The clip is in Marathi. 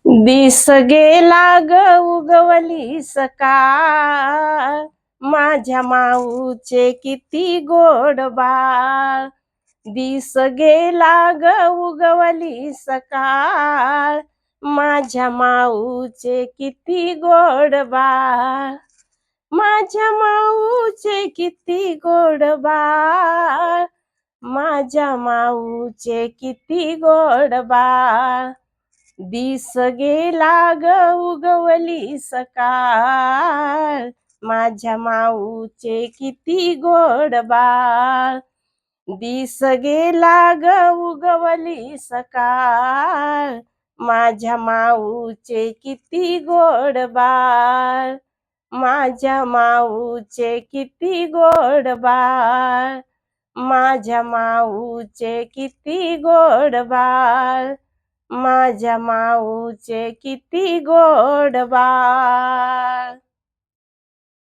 दिस गेला ग उगवली सकाळ, माझ्या माऊचे किती गोड बाळ. दिस गेला ग उगवली सकाळ, माझ्या माऊचे किती गोड बाळ. माझ्या माऊचे किती गोड बाळ, माझ्या माऊचे किती गोड बाळ. दिस गेला ग उगवली सकाळ, माझ्या माऊचे किती गोड बाळ. दिस गेला ग उगवली सकाळ, माझ्या माऊचे किती गोड बाळ. माझ्या माऊचे किती गोड बाळ, माझ्या माऊचे किती गोड बाळ. माझ्या माऊचे किती गोड बाळ.